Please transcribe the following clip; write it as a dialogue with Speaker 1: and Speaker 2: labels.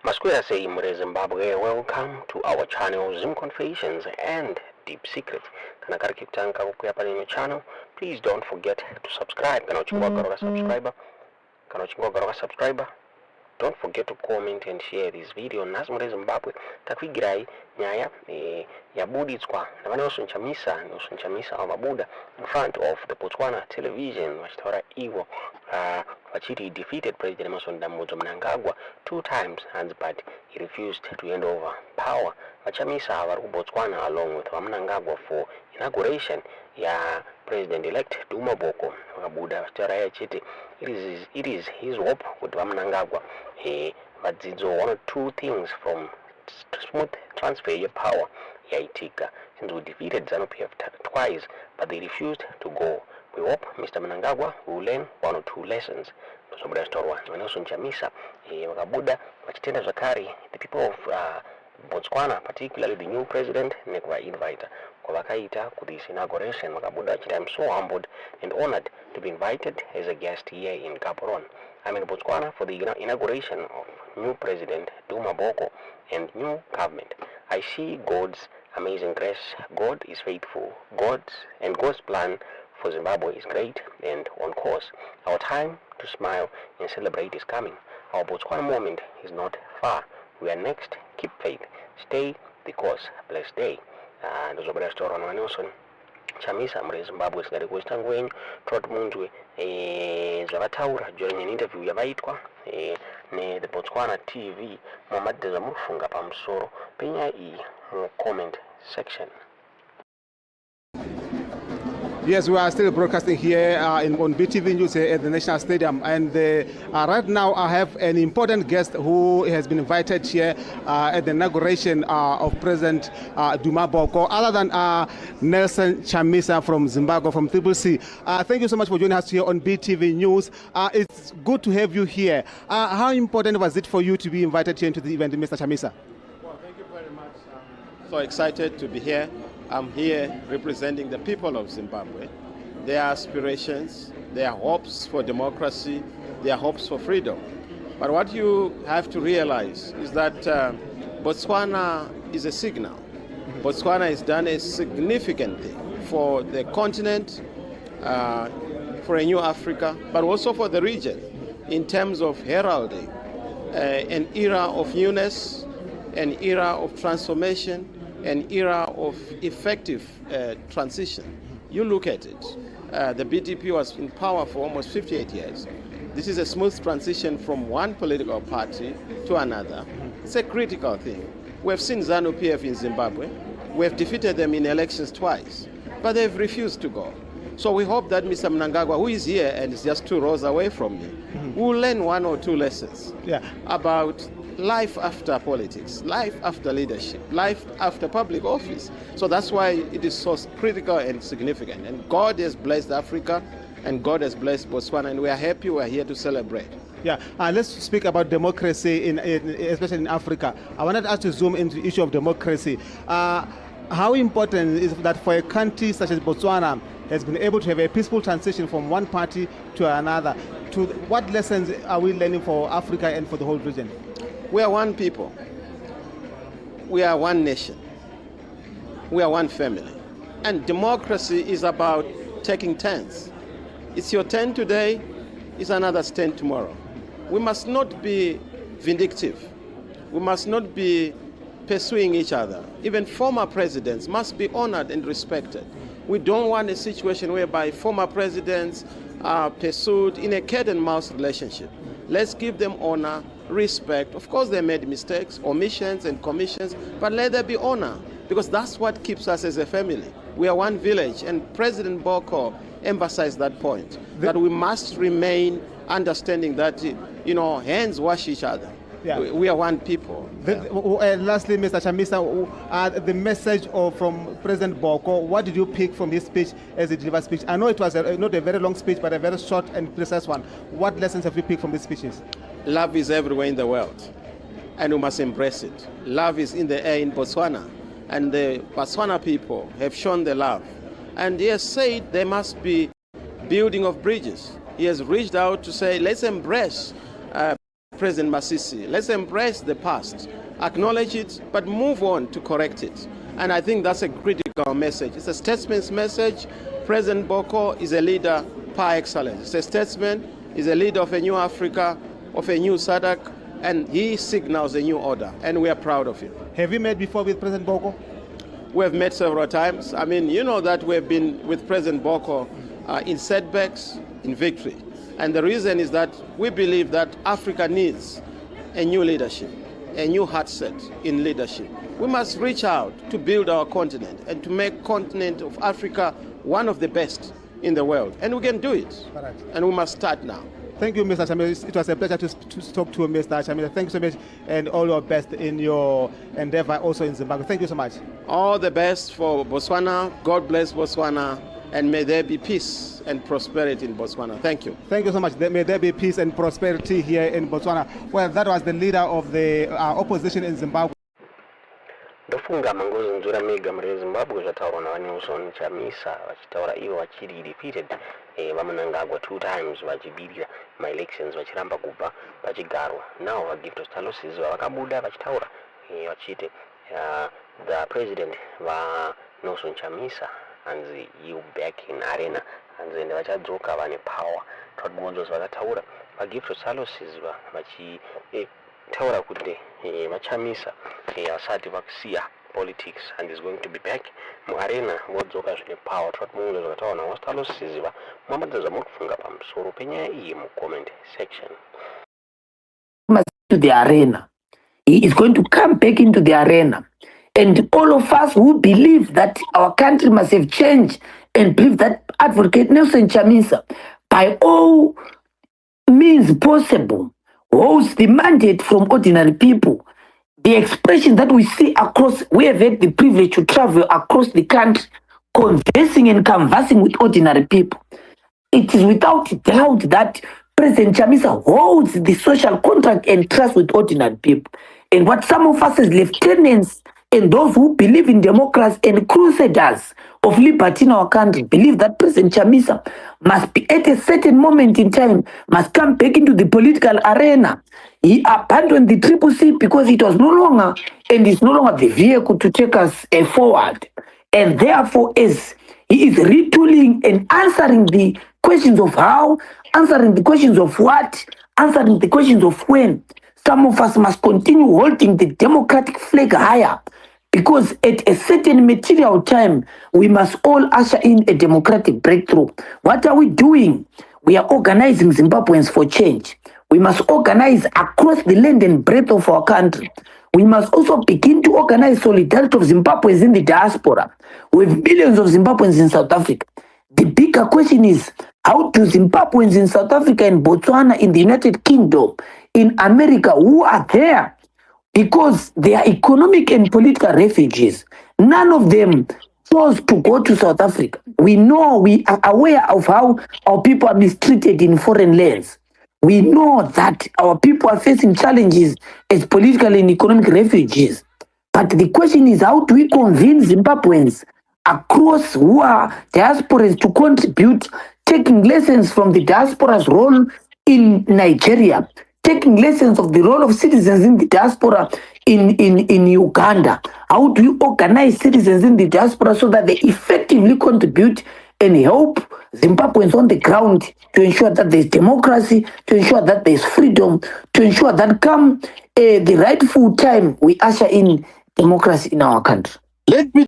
Speaker 1: Masquera say Mure Zimbabwe, welcome to our channel Zoom Confessions and Deep Secrets. Kana kari kitanka kukuya pale my channel, please don't forget to subscribe. Kana uchingwa garoka subscriber. Don't forget to comment and share this video. Nas Mure Zimbabwe takwigirai nyaya ya buditswa na Nelson Chamisa amabuda in front of the Botswana television wachitaura iwo wachiti defeated President Nelson Mnangagwa 2 times, but he refused to hand over power. Chamisa vari kuBotswana along with Mnangagwa for inauguration ya President-elect Duma Boko wakabuda vachitaura yachiti it is his hope kuti Mnangagwa vadzidzo 1 or 2 things from smooth transfer your power yaitika since we defeated ZANU-PF twice, but they refused to go. We hope Mr. Mnangagwa will learn 1 or 2 lessons. Nelson Chamisa wakabuda vachitenda zvakare the people of Botswana, particularly the new president, nekuvaiinvita kwavakaita ku this inauguration. Wakabuda vachiti I'm so humbled and honored to be invited as a guest here in Gaborone. I'm in Botswana for the inauguration of new president Duma Boko and new government. I see God's amazing grace. God is faithful. God's plan for Zimbabwe is great and on course. Our time to smile and celebrate is coming. Our Botswana moment is not far. We are next. Keep faith. Stay the course. Blessed day. Ndozobera story na Nelson Chamisa muri Zimbabwe sikari kuitangu wenyu trot munzwe zvavataura during an interview yavaitwa ne the Botswana TV mumadheza mufunga pamusoro penya iyi mu comment section.
Speaker 2: Yes, we are still broadcasting here on BTV News at the National Stadium, and right now I have an important guest who has been invited here at the inauguration of President Duma Boko, other than Nelson Chamisa from Zimbabwe, from CCC. Thank you so much for joining us here on BTV News. It's good to have you here. How important was it for you to be invited here into the event, Mr. Chamisa?
Speaker 3: Well, thank you very much. I'm so excited to be here. I'm here representing the people of Zimbabwe, their aspirations, their hopes for democracy, their hopes for freedom. But what you have to realize is that Botswana is a signal. Botswana has done a significant thing for the continent, for a new Africa, but also for the region in terms of heralding an era of newness, an era of transformation, an era of effective transition. You look at it, the BDP was in power for almost 58 years. This is a smooth transition from one political party to another. It's a critical thing. We have seen ZANU-PF in Zimbabwe. We have defeated them in elections twice, but they've refused to go. So we hope that Mr. Mnangagwa, who is here and is just 2 rows away from me, will learn 1 or 2 lessons about life after politics, life after leadership, life after public office. So that's why it is so critical and significant. And God has blessed Africa, and God has blessed Botswana, and we are happy we are here to celebrate.
Speaker 2: Yeah, let's speak about democracy, especially in Africa. I wanted us to zoom into the issue of democracy. How important is that for a country such as Botswana has been able to have a peaceful transition from one party to another? What lessons are we learning for Africa and for the whole region?
Speaker 3: We are one people. We are one nation. We are one family. And democracy is about taking turns. It's your turn today, it's another's turn tomorrow. We must not be vindictive. We must not be pursuing each other. Even former presidents must be honored and respected. We don't want a situation whereby former presidents are pursued in a cat and mouse relationship. Let's give them honor, respect. Of course, they made mistakes, omissions and commissions, but let there be honor, because that's what keeps us as a family. We are one village, and President Boko emphasized that point, that we must remain understanding that, hands wash each other. Yeah. We are one people.
Speaker 2: Lastly, Mr. Chamisa, the message from President Boko, what did you pick from his speech as he delivered speech? I know it was not a very long speech, but a very short and precise one. What lessons have you picked from these speeches?
Speaker 3: Love is everywhere in the world, and we must embrace it. Love is in the air in Botswana, and the Botswana people have shown the love. And he has said there must be building of bridges. He has reached out to say, let's embrace President Masisi. Let's embrace the past, acknowledge it, but move on to correct it. And I think that's a critical message. It's a statesman's message. President Boko is a leader par excellence. It's a statesman, he's a leader of a new Africa, of a new Sadc, and he signals a new order, and we are proud of him.
Speaker 2: Have you met before with President Boko?
Speaker 3: We have met several times. I mean, you know that we've been with President Boko in setbacks, in victory. And the reason is that we believe that Africa needs a new leadership, a new heart set in leadership. We must reach out to build our continent and to make continent of Africa one of the best in the world. And we can do it.
Speaker 2: Correct.
Speaker 3: And we must start now.
Speaker 2: Thank you, Mr. Chamisa. It was a pleasure to talk to Mr. Chamisa. Thank you so much, and all your best in your endeavor also in Zimbabwe. Thank you so much.
Speaker 3: All the best for Botswana. God bless Botswana, and may there be peace and prosperity in Botswana. Thank you.
Speaker 2: Thank you so much. May there be peace and prosperity here in Botswana. Well, that was the leader of the opposition in Zimbabwe.
Speaker 1: Ndofunga mangozi nzura mega mre Zimbabwe zvataurwa naNelson Chamisa vachitaura ivo vachiri defeated vaMnangagwa 2 times vachibirira ma-elections vachiramba kubva pachigaro. Now vagift stalosis vakabuda vachitaura vachiti the president vaNelson Chamisa hanzi you back in arena hanzi ende vachadzoka vane power. Twadgonzos vakataura vagift stalosis vachitaura kuti vaChamisa asati vakusiya politics and is going to be back muarena vodzoka zvine power. Twadgonzos vakataura naWastalosis mwambadzazva muri kufunga pamusoro penyaya iyi mucomment section.
Speaker 4: To the arena, he is going to come back into the arena, and all of us who believe that our country must have changed and believe that Advocate Nelson Chamisa, by all means possible, holds the mandate from ordinary people. The expression that we see across, we have had the privilege to travel across the country, conversing and conversing with ordinary people. It is without doubt that President Chamisa holds the social contract and trust with ordinary people. And what some of us as lieutenants and those who believe in democracy and crusaders of liberty in our country believe that President Chamisa must be at a certain moment in time, must come back into the political arena. He abandoned the Triple C because it was no longer, and is no longer the vehicle to take us forward. And therefore, as he is retooling and answering the questions of how, answering the questions of what, answering the questions of when, some of us must continue holding the democratic flag higher, because at a certain material time, we must all usher in a democratic breakthrough. What are we doing? We are organizing Zimbabweans for change. We must organize across the length and breadth of our country. We must also begin to organize solidarity of Zimbabweans in the diaspora, with millions of Zimbabweans in South Africa. The bigger question is, how do Zimbabweans in South Africa, in Botswana, in the United Kingdom, in America, who are there because they are economic and political refugees, none of them chose to go to South Africa. We know, we are aware of how our people are mistreated in foreign lands. We know that our people are facing challenges as political and economic refugees. But the question is, how do we convince Zimbabweans across who are diasporans to contribute, taking lessons from the diaspora's role in Nigeria, taking lessons of the role of citizens in the diaspora in Uganda? How do you organize citizens in the diaspora so that they effectively contribute and help Zimbabweans on the ground to ensure that there's democracy, to ensure that there's freedom, to ensure that come the rightful time we usher in democracy in our country?
Speaker 3: Let me